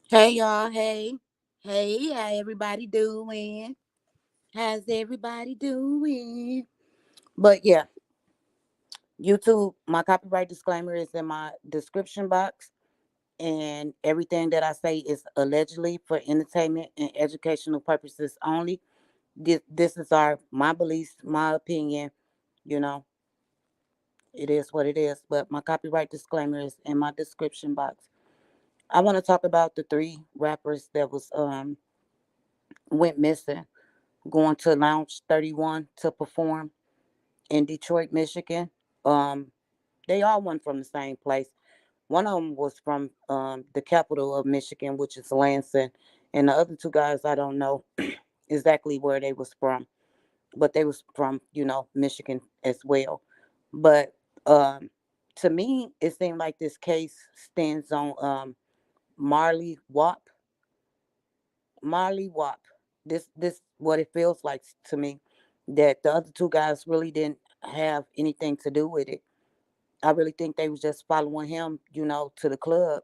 Hey y'all, hey, how everybody doing? How's everybody doing? But yeah, YouTube, my copyright disclaimer is in my description box, and everything that I say is allegedly for entertainment and educational purposes only. This is my beliefs, my opinion. You know, it is what it is. But my copyright disclaimer is in my description box. I want to talk about the three rappers that was went missing going to Lounge 31 to perform in Detroit, Michigan. Um, they all went from the same place. One of them was from the capital of Michigan, which is Lansing, and the other two guys I don't know exactly where they was from, but they was from Michigan as well. But um, to me, it seemed like this case stands on Marley Wap. Marley Wap. This what it feels like to me, that the other two guys really didn't have anything to do with it. I really think they was just following him, to the club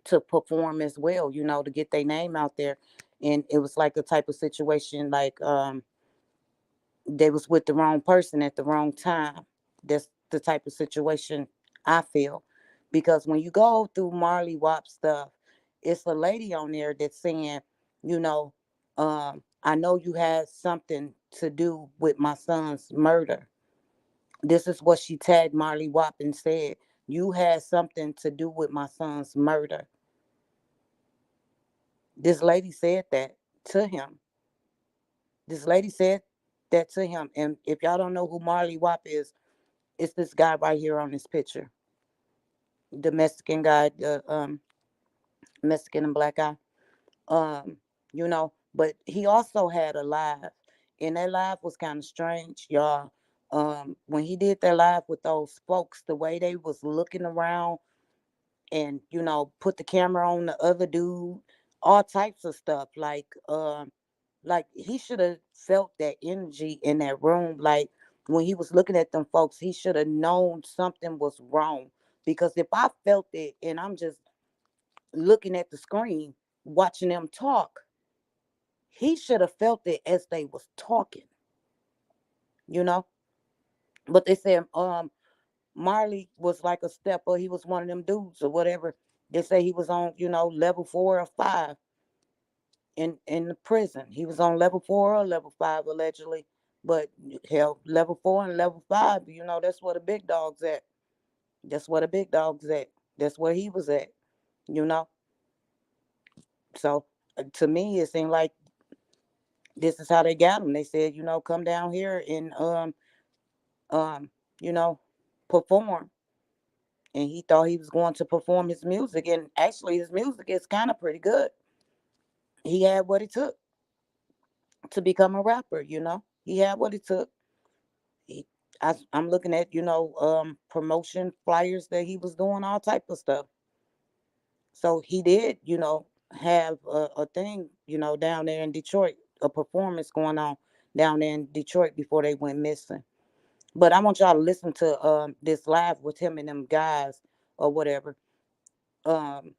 to perform as well, to get their name out there. And it was like a type of situation like they was with the wrong person at the wrong time. That's the type of situation I feel. Because when you go through Marley Wap stuff, it's a lady on there that's saying, you know, I know you had something to do with my son's murder. This is what she tagged Marley Wap and said. You had something to do with my son's murder. This lady said that to him. This lady said that to him. And if y'all don't know who Marley Wap is, it's this guy right here on this picture. The Mexican guy, the Mexican and black guy. Um, but he also had a live. And that live was kind of strange, y'all. When he did that live with those folks, the way they was looking around and put the camera on the other dude, all types of stuff. Like he should have felt that energy in that room. Like when he was looking at them folks, he should have known something was wrong. Because if I felt it and I'm just looking at the screen watching them talk, he should have felt it as they was talking, you know. But they said Marley was like a stepper. He was one of them dudes or whatever. They say he was on, level 4 or 5 in the prison. He was on level 4 or level 5 allegedly. But hell, level 4 and level 5, that's where the big dogs at. That's where the big dogs at. That's where he was at, you know. So to me, it seemed like this is how they got him. They said, come down here and um, you know, perform. And he thought he was going to perform his music, and actually, his music is kind of pretty good. He had what it took to become a rapper. He had what it took. He, I'm looking at promotion flyers that he was doing, all type of stuff. So he did have a thing down there in Detroit, a performance going on down there in Detroit before they went missing. But I want y'all to listen to this live with him and them guys or whatever. Um,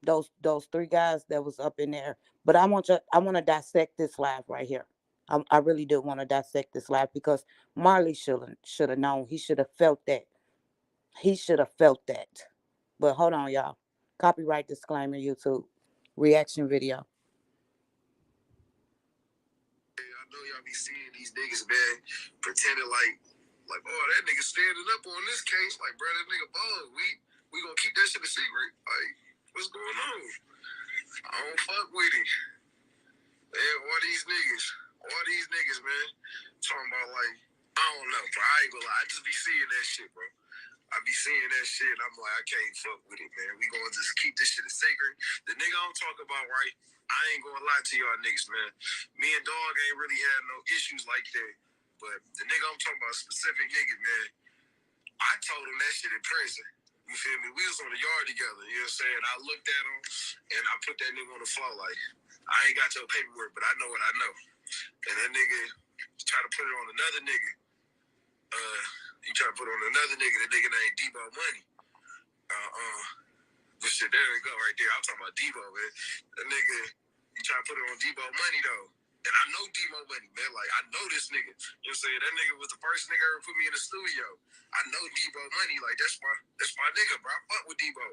those three guys that was up in there. But I want to dissect this live right here. I really do want to dissect this live because Marley should have known. He should have felt that. He should have felt that. But hold on, y'all. Copyright disclaimer. YouTube reaction video. I know y'all be seeing these niggas, man, pretending like, oh, that nigga standing up on this case. Like, bro, that nigga bug. We gonna keep that shit a secret. Like, what's going on? I don't fuck with it. Man, all these niggas, man, talking about like, I don't know, bro. I ain't gonna lie. I just be seeing that shit, bro. I be seeing that shit, and I'm like, I can't fuck with it, man. We gonna just keep this shit a secret. The nigga I'm talking about, right? I ain't gonna lie to y'all niggas, man. Me and Dog ain't really had no issues like that. But the nigga I'm talking about, specific nigga, man, I told him that shit in prison. You feel me? We was on the yard together, you know what I'm saying? I looked at him, and I put that nigga on the floor like, I ain't got your paperwork, but I know what I know. And that nigga tried to put it on another nigga. He tried to put it on another nigga. That nigga named Debo Money. Uh, But shit, there we go right there. I'm talking about Debo, man. That nigga, you try to put it on Debo money, though. And I know Debo money, man. Like, I know this nigga. You know what I'm saying? That nigga was the first nigga ever put me in the studio. I know Debo money. Like, that's my nigga, bro. I fuck with Debo.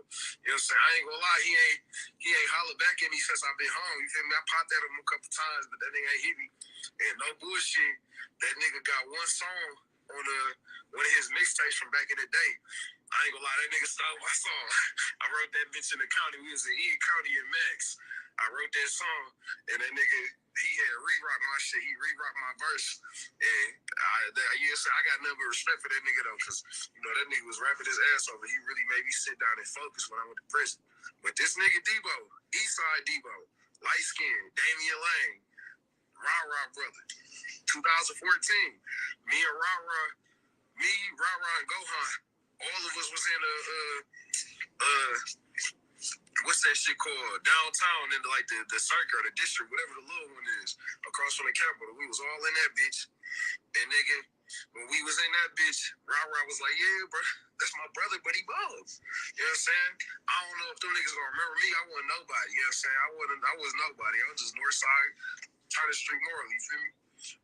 You know what I'm saying? I ain't gonna lie. He ain't hollered back at me since I've been home. You feel me? I popped at him a couple times, but that nigga ain't hit me. And no bullshit, that nigga got one song on one of his mixtapes from back in the day. I ain't gonna lie, that nigga stole my song. I wrote that bitch in the county. We was in E County and Max. I wrote that song, and that nigga, he had re-rock my shit. He re-rocked my verse. And I got nothing but respect for that nigga, though, because, you know, that nigga was rapping his ass off, and he really made me sit down and focus when I went to prison. But this nigga Debo, Eastside Debo, light skin, Damian Lane, Rah brother, 2014, me, Rah and Gohan, all of us was in what's that shit called? Downtown in the circuit or the district, whatever the little one is, across from the Capitol. We was all in that bitch. And nigga, when we was in that bitch, Rah was like, yeah, bro, that's my brother, but he balls. You know what I'm saying? I don't know if them niggas gonna remember me. I wasn't nobody. You know what I'm saying? I was nobody. I was just Northside, Turner Street Moral, you feel me?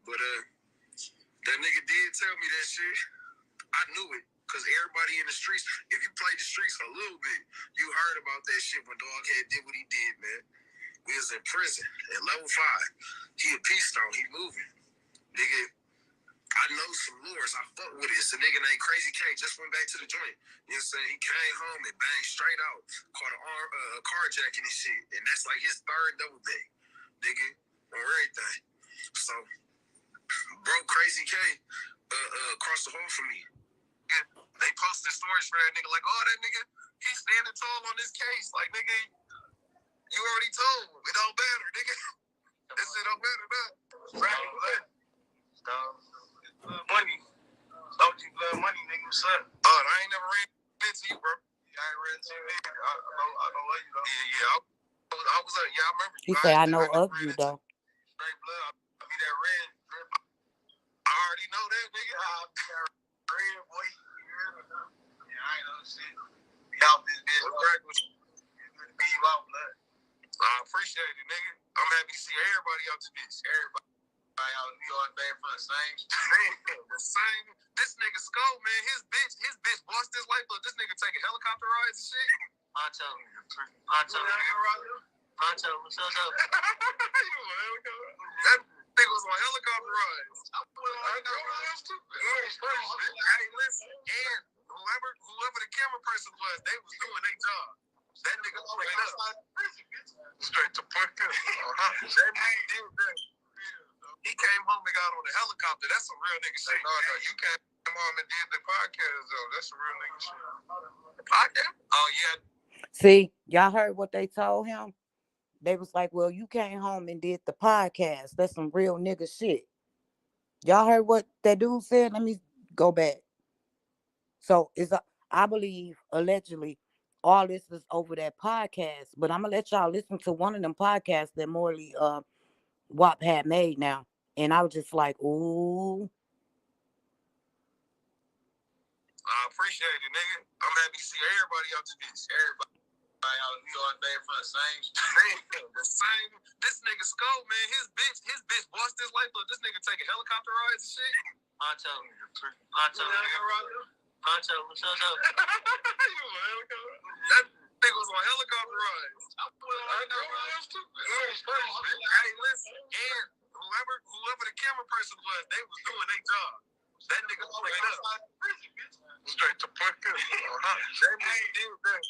But that nigga did tell me that shit. I knew it. Because everybody in the streets, if you played the streets a little bit, you heard about that shit when Doghead did what he did, man. We was in prison at level 5. He a peace stone. He moving. Nigga, I know some lures. I fuck with it. It's a nigga named Crazy K. Just went back to the joint. You know what I'm saying? He came home and banged straight out. Caught a carjacking and shit. And that's like his 3rd double bang. Nigga, on everything. So, bro, Crazy K across the hall from me. They posted stories for that nigga like, oh, that nigga, he's standing tall on this case. Like, nigga, you already told. It don't matter, nigga. That shit don't matter, nah. Right, money. Don't you love money, nigga? What's up? I ain't never ran into you, bro. I ain't ran into you, nigga. I don't love you, though. Yeah. I was I remember you. He said, I know of you, though. Straight blood. I be that red. I already know that, nigga. I be that red, boy. Yeah, I ain't know shit. Y'all this bitch. Be you out, blood. I appreciate it, nigga. I'm happy to see everybody out this bitch. Everybody out New York, man, for the same. Man, the same. This nigga Skull, man, his bitch lost his life, but this nigga taking helicopter rides and shit. Poncho, what's up? That nigga was on helicopter rides. I know. Hey, listen, and whoever the camera person was, they was doing their job. That nigga straight up. Straight to fuck up. That nigga did that. He came home and got on the helicopter. That's some real nigga shit. No, you came home and did the podcast, though. That's some real nigga shit. The podcast? Oh, yeah. See, y'all heard what they told him? They was like, well, you came home and did the podcast. That's some real nigga shit. Y'all heard what that dude said? Let me go back. So I believe, allegedly, all this is over that podcast. But I'm going to let y'all listen to one of them podcasts that Morley WAP had made now. And I was just like, ooh. I appreciate it, nigga. I'm happy to see everybody out to this. Everybody out New York, man, for the same. The same. This nigga Skull, man, his bitch lost his life, but this nigga taking helicopter rides and shit. Poncho, what's up? That nigga was on helicopter rides. I know. Hey, listen, and whoever the camera person was, they was doing their job. That nigga straight up. Straight to fuck up. That nigga did that.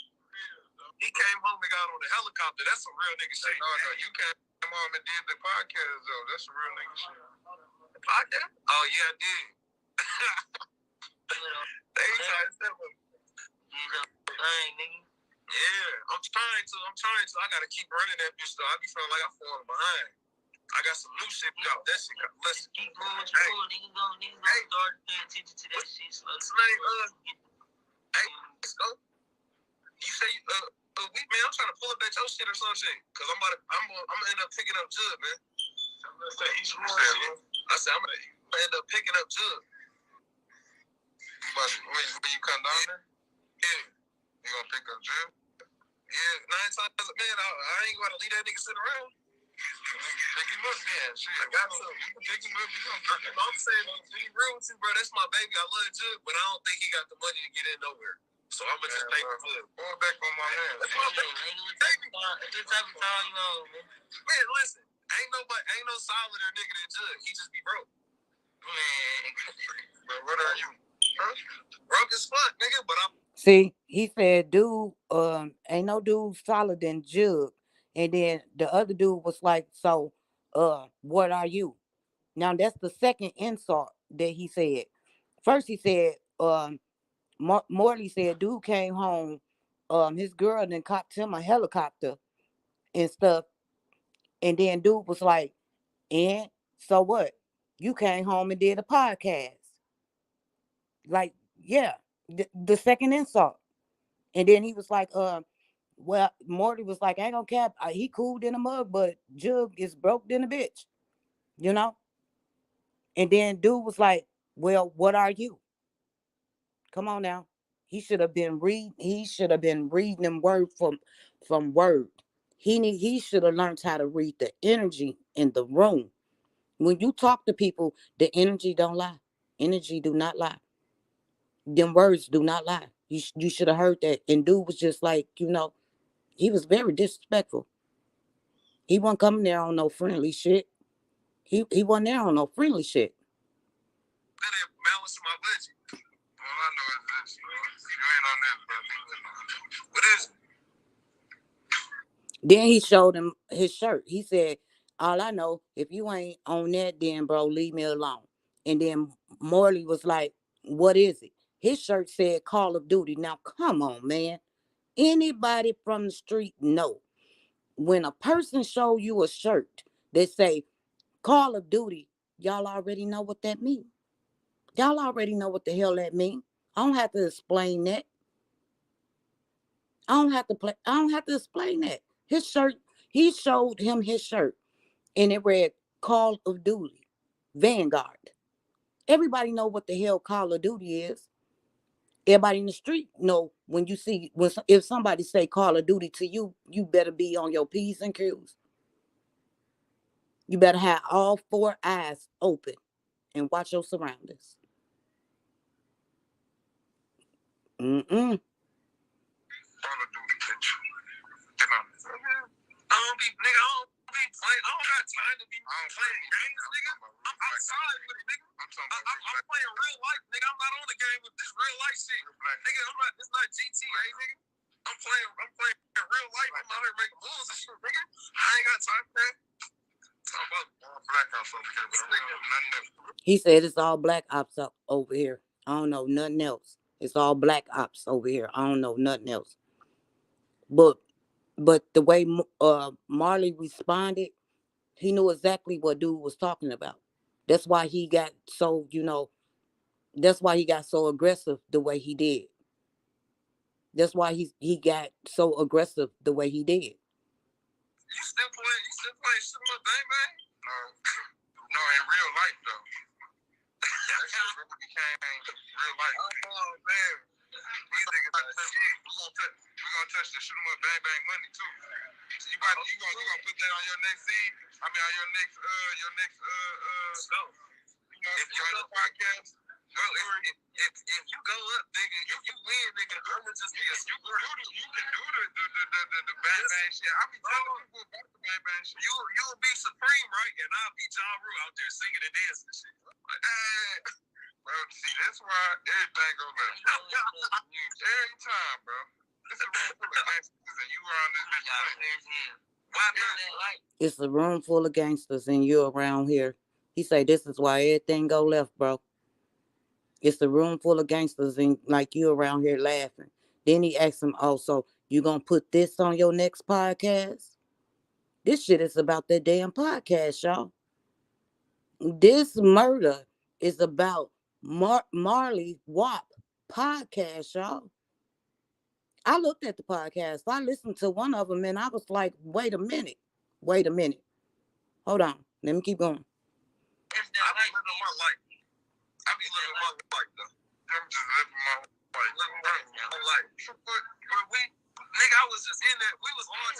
He came home and got on the helicopter. That's some real nigga shit. No, you came home and did the podcast, though. That's some real nigga shit. The podcast? Oh, yeah, I did. They tried to step up. Yeah, I'm trying to. I gotta keep running that bitch, though. I be feeling like I'm falling behind. I got some new shit out. That shit got listen. Keep going, nigga go start paying attention to that shit. Hey, let's go. You say man, I'm trying to pull up at your shit or some shit. Cause I'm gonna end up picking up Jud, man. I said I'm gonna end up picking up Jud. When you come down there? Yeah. You gonna pick up Jud? time, man, I ain't gonna leave that nigga sitting around. Pick him up, yeah, shit. I got some. Pick him up. I'm saying, to be real with you, bro, that's my baby. I love Jug, but I don't think he got the money to get in nowhere. So I'm gonna just pay for Jug. Fall back on my man. That's my baby. This type of time, man, listen, ain't no solider nigga than Jug. He just be broke. Man, bro, what are you? Huh? Broke as fuck, nigga, but I'm. See, he said, dude, ain't no dude solid than Jug. And then the other dude was like, so, what are you? Now that's the second insult that he said. First he said, Morley said, dude came home, his girl then copped him a helicopter and stuff. And then dude was like, and so what? You came home and did a podcast. Like, yeah, the second insult. And then he was like, well, Morty was like, I ain't gonna cap. He cool in a mug, but Jug is broke than a bitch, you know? And then dude was like, well, what are you? Come on now. He should have been reading them word from word. He should have learned how to read the energy in the room. When you talk to people, the energy don't lie. Energy do not lie. Them words do not lie. You should have heard that. And dude was just like, he was very disrespectful. He wasn't coming there on no friendly shit. He wasn't there on no friendly shit. That ain't balance my budget. All I know is this, bro. You ain't on that, bro. What is it? Then he showed him his shirt. He said, all I know, if you ain't on that, then bro, leave me alone. And then Morley was like, what is it? His shirt said Call of Duty. Now, come on, man. Anybody from the street know. When a person show you a shirt that say Call of Duty, y'all already know what that means. Y'all already know what the hell that means. I don't have to explain that. I don't have to explain that. His shirt, he showed him his shirt and it read Call of Duty, Vanguard. Everybody know what the hell Call of Duty is. Everybody in the street know if somebody say Call of Duty to you, you better be on your P's and Q's. You better have all four eyes open and watch your surroundings. Mm-mm. Call of Duty, bitch. I don't be playing. I don't got time to be playing games, nigga. I'm outside with it, nigga. I'm playing real life, nigga. I'm not on the game with this real life shit. Nigga, it's not GTA, nigga. I'm playing real life. I'm out here making moves and shit, nigga. I ain't got time for that. Talking about black ops over here, bro. Nothing else. He said it's all black ops up over here. I don't know nothing else. It's all black ops over here. I don't know nothing else. But the way Marley responded, he knew exactly what dude was talking about. That's why he got so, that's why he got so aggressive the way he did. That's why he got so aggressive the way he did. You still playing Shoot 'em Up Bang Bang? No, in real life though. That shit really became real life. Oh man. These niggas are shit. We gonna touch the Shoot 'em Up Bang Bang money too. So you gonna put that on your next scene? I mean on your next if you on the podcast. Well, if you go up, nigga, if you win, nigga, I'ma just be a super. You can do the bang bang shit. I be telling people about the bang bang shit. You'll be Supreme, right? And I'll be Ja Rule out there singing and dancing and shit. Like, bro, see, that's why everything goes left. Every time, bro. It's a room full of gangsters and you around this bitch playing. Why not? It's a room full of gangsters and you around here. He say this is why everything go left, bro. It's a room full of gangsters and like you around here laughing. Then he asked him, oh, so you gonna put this on your next podcast? This shit is about that damn podcast, y'all. This murder is about Marley WAP podcast, y'all. I looked at the podcast. I listened to one of them and I was like, wait a minute. Hold on. Let me keep going. I be living my life, though. I'm just living my life. But nigga, I was just in there. We was on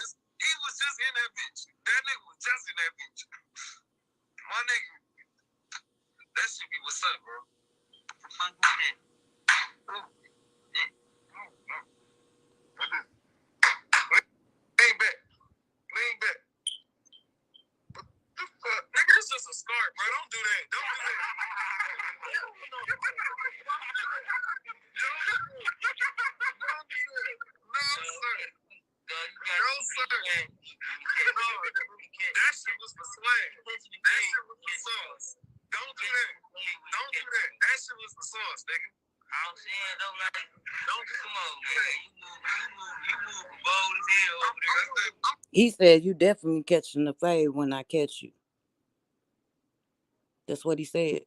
saying though, like, don't come on, man. You move bold as hell over there. He said, you definitely catching the fade when I catch you. That's what he said.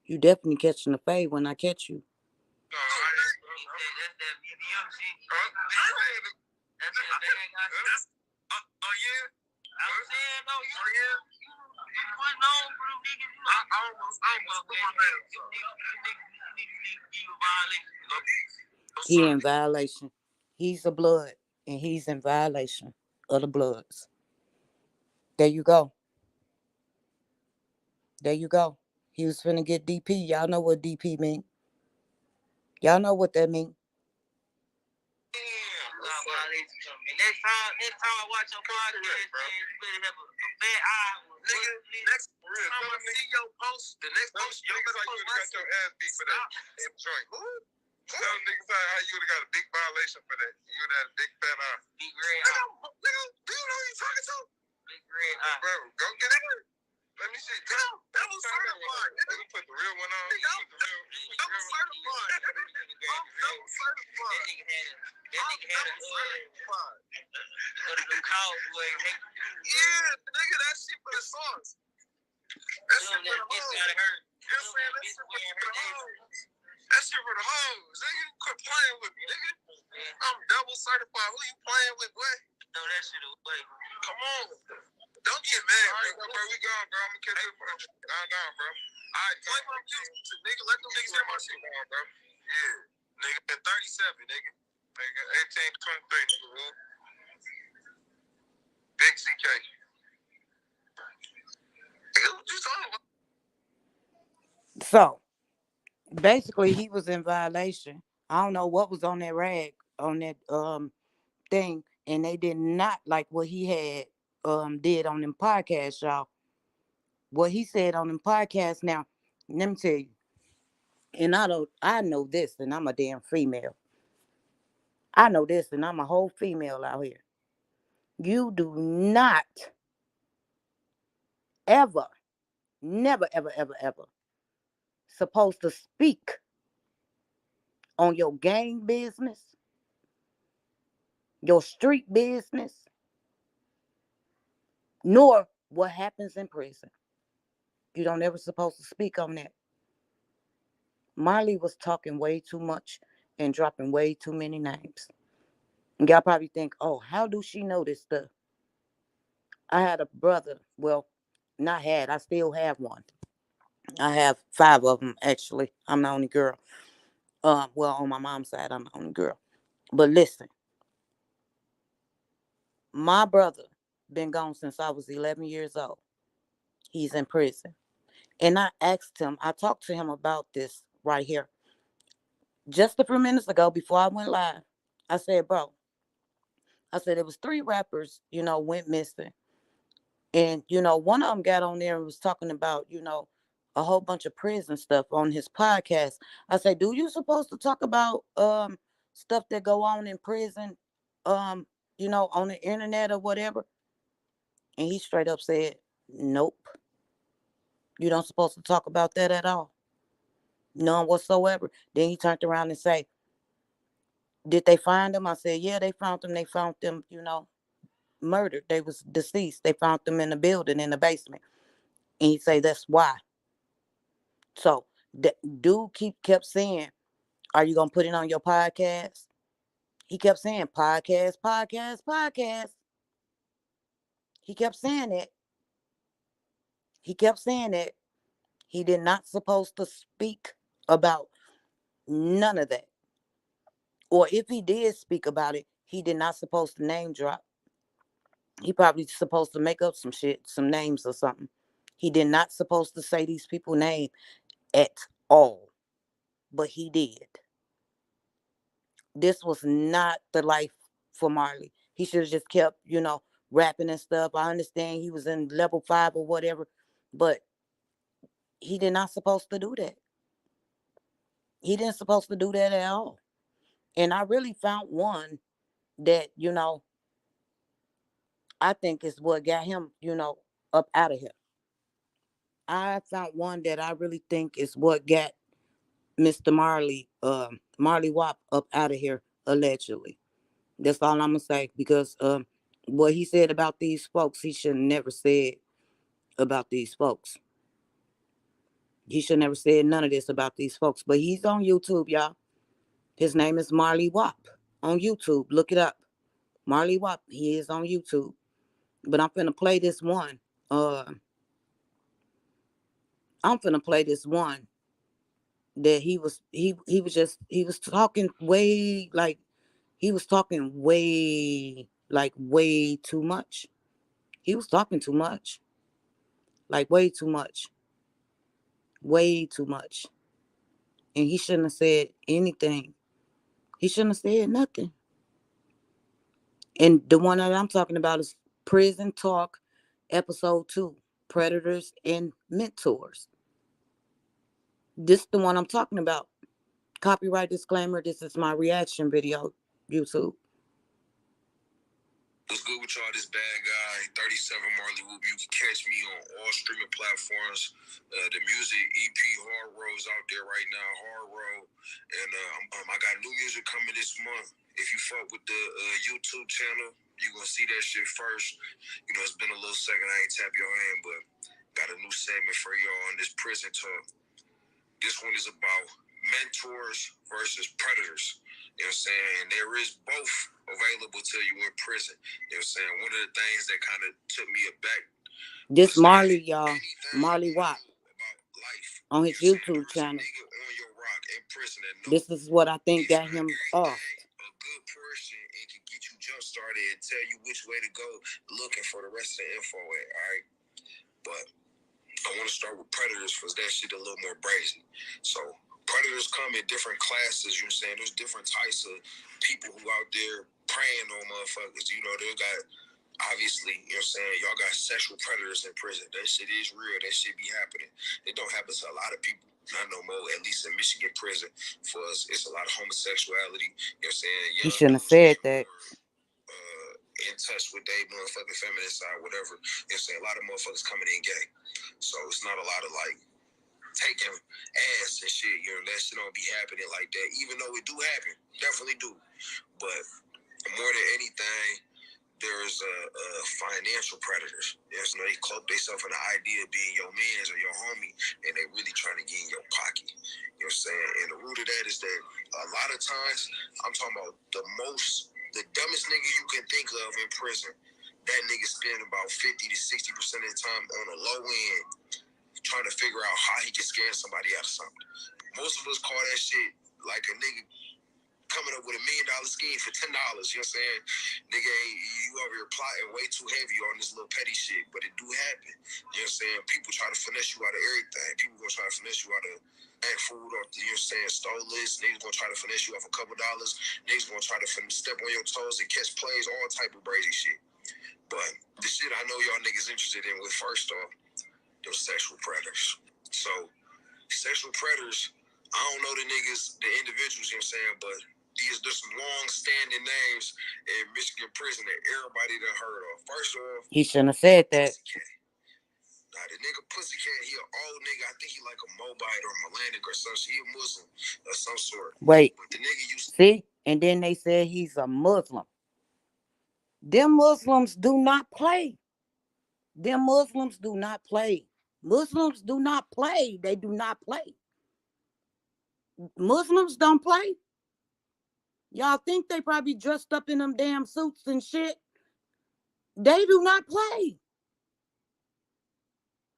You definitely catching the fade when I catch you. That's that BBM shit. That's that bad guy shit. Oh, yeah? I'm saying, though, you putting on for them niggas. I almost put my hands up. You violation. He in violation. He's a blood, and he's in violation of the bloods. There you go. There you go. He was finna get DP. Y'all know what DP mean. Y'all know what that mean. Next time I watch your podcast, man, you better have a bad eye. Nigga, next time I see your post, the next post, you better post my shit. Your ass beat for that joint. Who? Tell niggas how you would've got a big violation for that. You would've had a big fat eye. Big red eye. Nigga, do you know who you talking to? Big red eye. Bro, go get it. Let me see. That was certified. Nigga put the real one on. That was certified. That was certified. That nigga had a cowboy. Yeah, nigga, that shit for the sauce. That shit for the hoes. You know what I'm saying? That shit for the hoes. Nigga, quit playing with me, nigga. I'm double certified. Who you playing with, boy? Throw that shit away. Come on. Don't get mad, all right, bro. We gone, bro. I'm gonna catch you, bro. Nah, bro. All right, play my music, nigga. Let them niggas hear my shit, bro. Yeah, nigga. 37, nigga. Nigga, 18 to 23, nigga. Man. Big CK. Nigga, what you talking about? So basically, he was in violation. I don't know what was on that rag on that thing, and they did not like what he had did on them podcasts, y'all. What he said on them podcasts. Now, let me tell you, and I know this, and I'm a damn female. I know this, and I'm a whole female out here. You do not ever, never, ever, ever, ever supposed to speak on your gang business, your street business, nor what happens in prison. You don't ever supposed to speak on that. Marley was talking way too much and dropping way too many names. And y'all probably think, oh, how do she know this stuff? I had a brother. Well, not had. I still have one. I have 5 of them, actually. I'm the only girl. Well, on my mom's side, I'm the only girl. But listen, my brother been gone since I was 11 years old. He's in prison. And I asked him, I talked to him about this right here. Just a few minutes ago, before I went live, I said, bro, I said, it was 3 rappers, went missing. And, one of them got on there and was talking about, a whole bunch of prison stuff on his podcast. I said, do you supposed to talk about stuff that go on in prison, on the internet or whatever? And he straight up said, nope. You don't supposed to talk about that at all. None whatsoever. Then he turned around and say, did they find them? I said, yeah, they found them. They found them, murdered. They was deceased. They found them in the building, in the basement. And he say, that's why. So the dude kept saying, are you going to put it on your podcast? He kept saying, podcast, podcast, podcast. He kept saying it. He kept saying it. He did not supposed to speak about none of that. Or if he did speak about it, he did not supposed to name drop. He probably supposed to make up some shit, some names or something. He did not supposed to say these people's name at all. But he did. This was not the life for Marley. He should have just kept, rapping and stuff. I understand he was in level 5 or whatever, but he did not supposed to do that. He didn't supposed to do that at all. And I really found one that, I think is what got him, up out of here. I found one that I really think is what got Mr. Marley Wap up out of here, allegedly. That's all I'm gonna say, because what he said about these folks, he should never said about these folks. He should never said none of this about these folks. But he's on YouTube, y'all. His name is Marley Wap on YouTube. Look it up. Marley Wap. He is on YouTube. But I'm finna play this one. I'm finna play this one that he was talking way, like, he was talking way, like, way too much. He was talking too much. Like, way too much. Way too much. And he shouldn't have said anything. He shouldn't have said nothing. And the one that I'm talking about is Prison Talk, Episode 2, Predators and Mentors. This is the one I'm talking about. Copyright disclaimer, this is my reaction video, YouTube. What's good with y'all? This bad guy, 37 Marley Whoop. You can catch me on all streaming platforms. The music EP Hard Road's out there right now, Hard Road. And I got new music coming this month. If you fuck with the YouTube channel, you gonna see that shit first. You know, it's been a little second, I ain't tap your hand, but got a new segment for y'all on this Prison Talk. This one is about mentors versus predators. You know what I'm saying? There is both available to you in prison. You know what I'm saying? One of the things that kind of took me aback. This Marley, y'all. Marley Wap. On his YouTube channel. This is what I think got him off. A good portion and can get you jump started and tell you which way to go looking for the rest of the info at, all right? But I want to start with predators because that shit a little more brazy. So predators come in different classes, you know what I'm saying? There's different types of people who out there preying on motherfuckers. You know, they got, obviously, you know what I'm saying, y'all got sexual predators in prison. That shit is real. That shit be happening. It don't happen to a lot of people. Not no more, at least in Michigan prison. For us, it's a lot of homosexuality. You know what I'm saying? He shouldn't have said that. In touch with their motherfucking feminine side, whatever. You know what I'm saying? A lot of motherfuckers coming in gay. So it's not a lot of, like, taking ass and shit. You know, that shit don't be happening like that. Even though it do happen. Definitely do. But more than anything, there's financial predators. Yes, you know, they cloak themselves in the idea of being your mans or your homie, and they really trying to get in your pocket. You know what I'm saying? And the root of that is that a lot of times, I'm talking about the dumbest nigga you can think of in prison. That nigga spend about 50 to 60% of the time on the low end trying to figure out how he can scare somebody out of something. Most of us call that shit like a nigga coming up with $1 million scheme for $10. You know what I'm saying? Nigga, you over here plotting way too heavy on this little petty shit, but it do happen. You know what I'm saying? People try to finesse you out of everything. People gonna try to finesse you out of food, or, you know what I'm saying, stolers. Niggas gonna try to finesse you off a couple dollars. Niggas gonna try to step on your toes and catch plays, all type of crazy shit. But the shit I know y'all niggas interested in with, first off, those sexual predators. So, sexual predators, I don't know the niggas, the individuals, you know what I'm saying, but there's some long-standing names in Michigan prison that everybody done heard of. First off, he shouldn't have said that. Now, the nigga Pussycat, he an old nigga. I think he like a Moabite or Melanic or some shit. He a Muslim of some sort. Wait, but the nigga used to... see? And then they said he's a Muslim. Them Muslims do not play. Them Muslims do not play. Muslims do not play. They do not play. Muslims don't play. Y'all think they probably dressed up in them damn suits and shit? They do not play.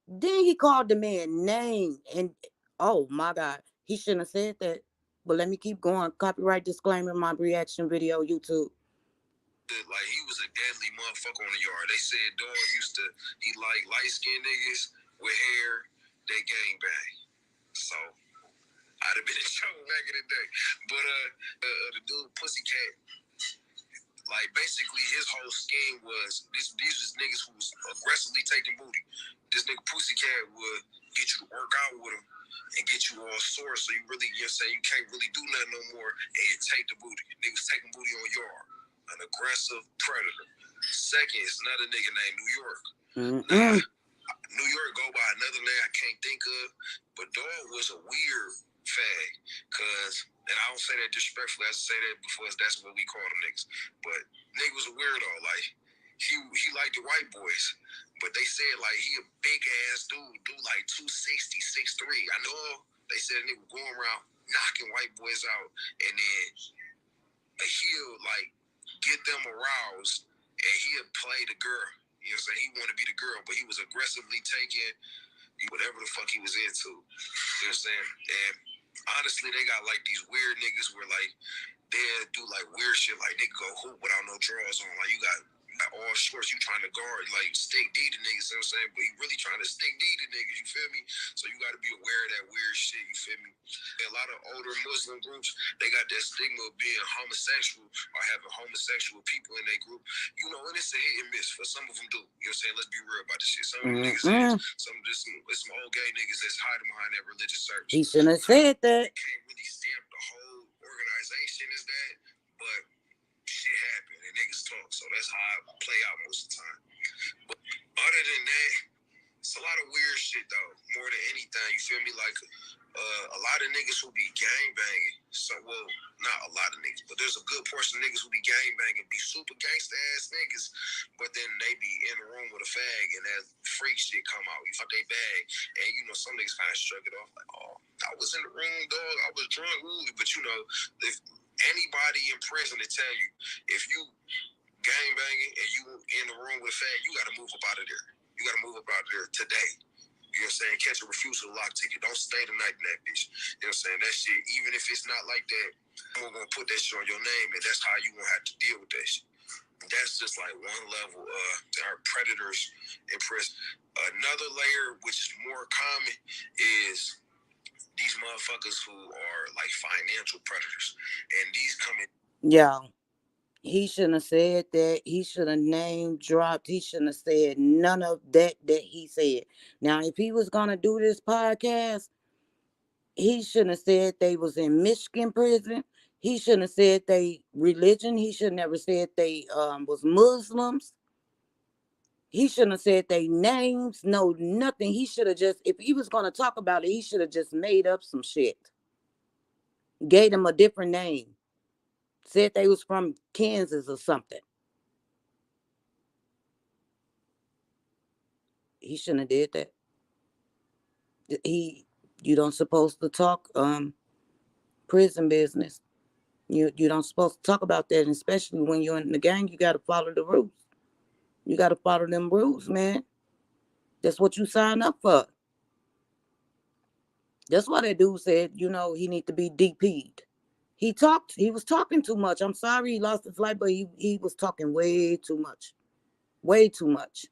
Then he called the man name, and oh my God, he shouldn't have said that. But let me keep going. Copyright disclaimer, my reaction video, YouTube. Like, he was a deadly motherfucker on the yard. They said dog he like light-skinned niggas with hair, they gangbang. So, I'd have been in trouble back in the day. But the dude Pussycat, like, basically his whole scheme was, these was niggas who was aggressively taking booty. This nigga Pussycat would get you to work out with him and get you all sore, so you really, you know, say you can't really do nothing no more, and you take the booty. Niggas taking booty on yard. An aggressive predator. Second is another nigga named New York. Now, New York go by another name I can't think of, but dog was a weird fag. And I don't say that disrespectfully, I say that because that's what we call them niggas. But nigga was a weirdo, like, he liked the white boys. But they said, like, he a big-ass dude like 260, 6'3". I know they said nigga going around knocking white boys out, and then he'll, like, get them aroused, and he'll play the girl. You know what I'm saying? He wanted to be the girl, but he was aggressively taking whatever the fuck he was into. You know what I'm saying? And honestly, they got, like, these weird niggas where, like, they'll do, like, weird shit, like, nigga go hoop without no drawers on. Like, you got all shorts, you trying to guard, like, stick D to niggas, you know what I'm saying? But he really trying to stick D to niggas, you feel me? So you got to be aware of that weird shit, you feel me? And a lot of older Muslim groups, they got that stigma of being homosexual or having homosexual people in their group, you know, and it's a hit and miss. For some of them do, you know what I'm saying? Let's be real about this shit. Some of them niggas it's some old gay niggas that's hiding behind that religious service. He shouldn't have said that. You can't really stamp the whole organization as that, but shit happen and niggas talk, so that's how I play out most of the time. But other than that, it's a lot of weird shit though, more than anything, you feel me? Like a lot of niggas who be gang banging, so well, not a lot of niggas, but there's a good portion of niggas who be gang banging, be super gangsta ass niggas, but then they be in the room with a fag and that freak shit come out, you fuck they bag, and you know some niggas kind of shrug it off like, oh, I was in the room, dog, I was drunk, ooh, but you know, if anybody in prison to tell you, if you gang banging and you in the room with a fag, you gotta move up out of there. You gotta move up out of there today. You know what I'm saying? Catch a refusal lock ticket. Don't stay the night in that bitch. You know what I'm saying? That shit, even if it's not like that, I'm gonna put that shit on your name, and that's how you gonna have to deal with that shit. That's just like one level to our predators in prison. Another layer, which is more common, is these motherfuckers who are like financial predators, and these come in. Yeah. He shouldn't have said that. He should have name dropped. He shouldn't have said none of that he said. Now, if he was going to do this podcast, he shouldn't have said they was in Michigan prison. He shouldn't have said they religion. He should never said they was Muslims. He shouldn't have said they names. No, nothing. He should have just, if he was going to talk about it, he should have just made up some shit. Gave them a different name. Said they was from Kansas or something. He shouldn't have did that. You don't supposed to talk prison business. You don't supposed to talk about that, and especially when you're in the gang, you got to follow the rules. You got to follow them rules, man. That's what you sign up for. That's why that dude said, you know, he need to be DP'd. He was talking too much. I'm sorry he lost his life, but he was talking way too much. Way too much.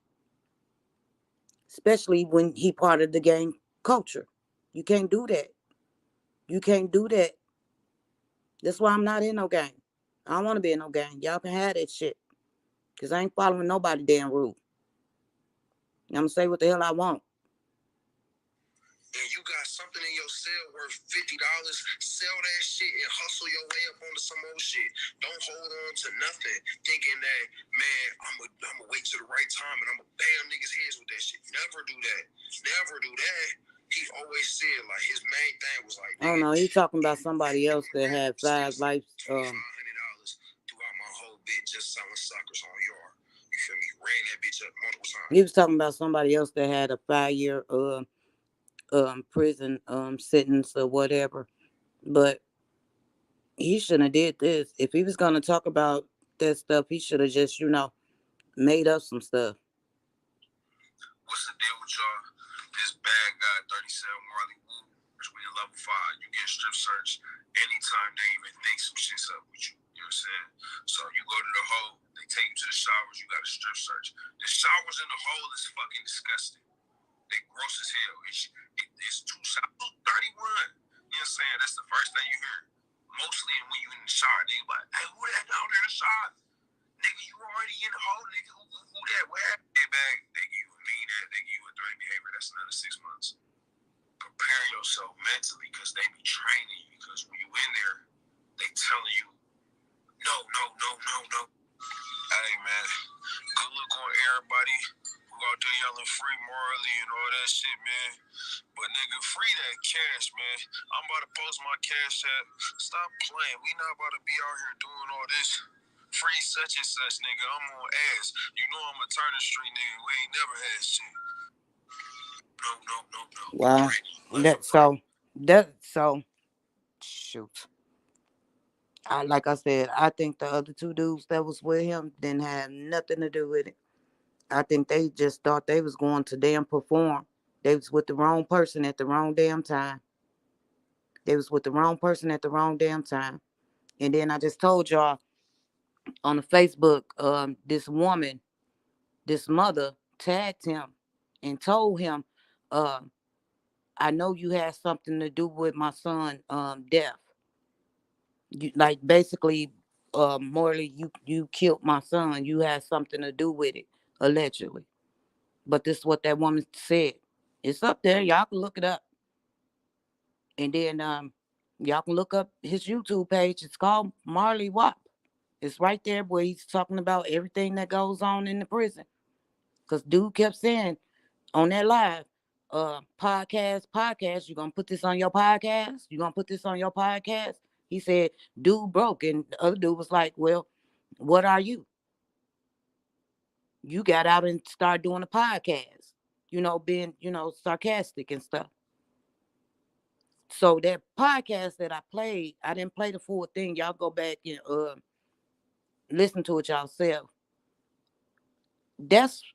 Especially when he part of the gang culture. You can't do that. You can't do that. That's why I'm not in no gang. I don't want to be in no gang. Y'all can have that shit. Because I ain't following nobody damn rule. I'm going to say what the hell I want. And you got something in your cell worth $50, sell that shit and hustle your way up onto some old shit. Don't hold on to nothing thinking that, man, I'm gonna wait till the right time and I'm gonna bam niggas' heads with that shit. Never do that. Never do that. He always said, like, his main thing was like, oh no, he's talking about somebody else that had 5 life. $500 throughout my whole bit just selling suckers on yard. You feel me? Ran that bitch up multiple times. He was talking about somebody else that had a 5-year prison sentence or whatever. But he shouldn't have did this. If he was gonna talk about that stuff, he should have just, you know, made up some stuff. What's the deal with y'all? This bad guy, 37 Marley Wu, between level 5, you get strip search anytime they even think some shit's up with you. You know what I'm saying? So you go to the hole, they take you to the showers, you got a strip search. The showers in the hole is fucking disgusting. They gross as hell. It's 2 showers, 31. You know what I'm saying? That's the first thing you hear. Mostly when you in the shower, they like, hey, who that down there in the shower? Nigga, you already in the hole, nigga. Who that? Where? They back, they give you a mean ass, they give you a dirty behavior. That's another 6 months. Prepare yourself mentally because they be training you. Because when you in there, they telling you, no. Hey, man, good look on everybody who We out there yelling free Marley and all that shit, man. But nigga, free that cash, man. I'm about to post my cash app. Stop playing. We not about to be out here doing all this. Free such and such, nigga. I'm on ass. You know I'm a Turner Street nigga. We ain't never had shit. No. Wow. So shoot. Like I said, I think the other two dudes that was with him didn't have nothing to do with it. I think they just thought they was going to damn perform. They was with the wrong person at the wrong damn time. They was with the wrong person at the wrong damn time. And then I just told y'all on the Facebook, this woman, this mother tagged him and told him, uh, I know you had something to do with my son death. You like basically Morley, you killed my son. You had something to do with it, allegedly. But this is what that woman said. It's up there. Y'all can look it up. And then y'all can look up his YouTube page. It's called Marley Wap. It's right there where he's talking about everything that goes on in the prison. Because dude kept saying on that live, podcast, you gonna put this on your podcast? You gonna put this on your podcast? He said, dude broke. And the other dude was like, well, what are you? You got out and started doing a podcast, being, sarcastic and stuff. So that podcast that I played, I didn't play the full thing. Y'all go back and listen to it yourself.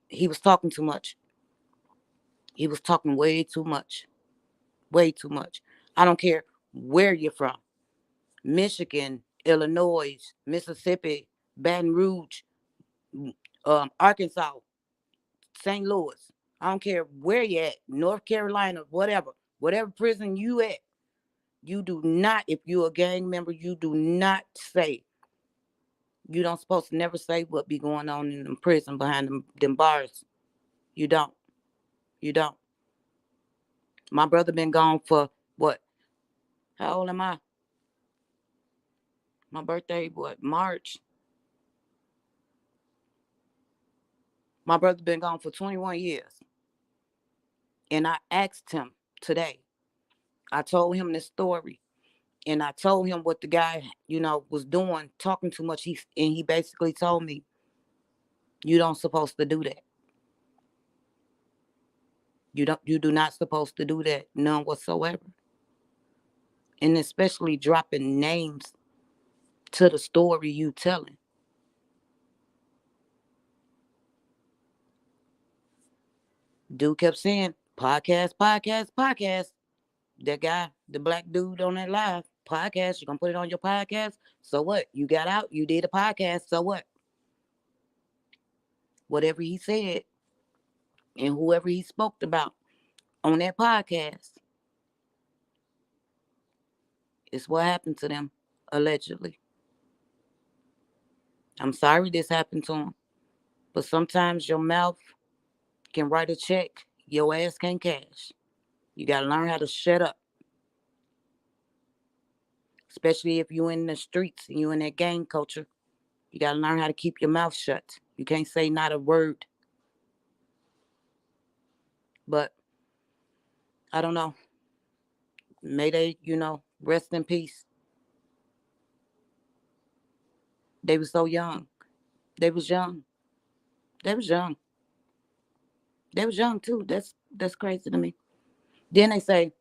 He was talking too much. He was talking way too much. Way too much. I don't care where you're from. Michigan, Illinois, Mississippi, Baton Rouge, Arkansas, St. Louis. I don't care where you at, North Carolina, whatever prison you at, you do not, if you're a gang member, you do not say, you don't supposed to never say what be going on in the prison behind them bars. You don't. My brother been gone for what? How old am I? My birthday, March? My brother been gone for 21 years. And I asked him today. I told him this story. And I told him what the guy, was doing, talking too much. He basically told me, you don't supposed to do that. You do not supposed to do that, none whatsoever. And especially dropping names to the story you telling. Dude kept saying, podcast. That guy, the black dude on that live, podcast, you gonna put it on your podcast? So what? You got out, you did a podcast, so what? Whatever he said and whoever he spoke about on that podcast, it's what happened to them, allegedly. I'm sorry this happened to him, but sometimes your mouth can write a check, your ass can't cash. You gotta learn how to shut up. Especially if you in the streets and you in that gang culture. You gotta learn how to keep your mouth shut. You can't say not a word. But I don't know. May they, rest in peace. They were so young. They was young. They was young. They was young too. That's crazy to me. Then they say,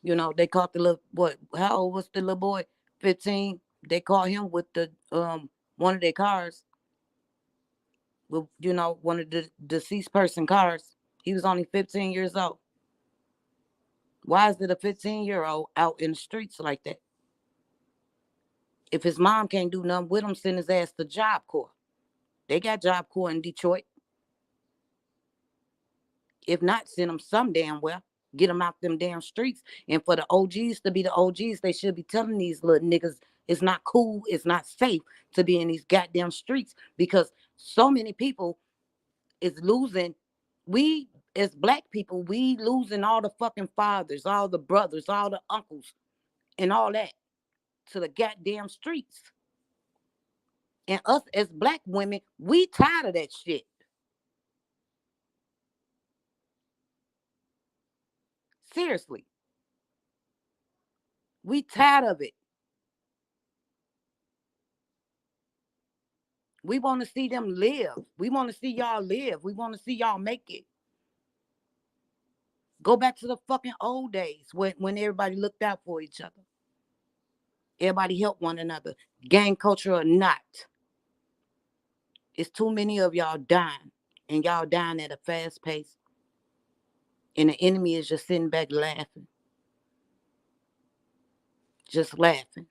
they caught the little boy. How old was the little boy? 15. They caught him with the one of their cars. With, one of the deceased person cars. He was only 15 years old. Why is it a 15-year-old out in the streets like that? If his mom can't do nothing with him, send his ass to Job Corps. They got Job Corps in Detroit. If not, send them some damn well. Get them out them damn streets. And for the OGs to be the OGs, they should be telling these little niggas it's not cool, it's not safe to be in these goddamn streets because so many people is losing. We, as black people, we losing all the fucking fathers, all the brothers, all the uncles, and all that to the goddamn streets. And us as black women, we tired of that shit. Seriously. We tired of it. We want to see them live. We want to see y'all live. We want to see y'all make it. Go back to the fucking old days when everybody looked out for each other. Everybody helped one another. Gang culture or not. It's too many of y'all dying. And y'all dying at a fast pace. And the enemy is just sitting back laughing. Just laughing.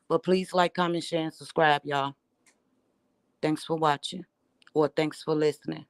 But please like, comment, share, and subscribe, y'all. Thanks for watching. Or thanks for listening.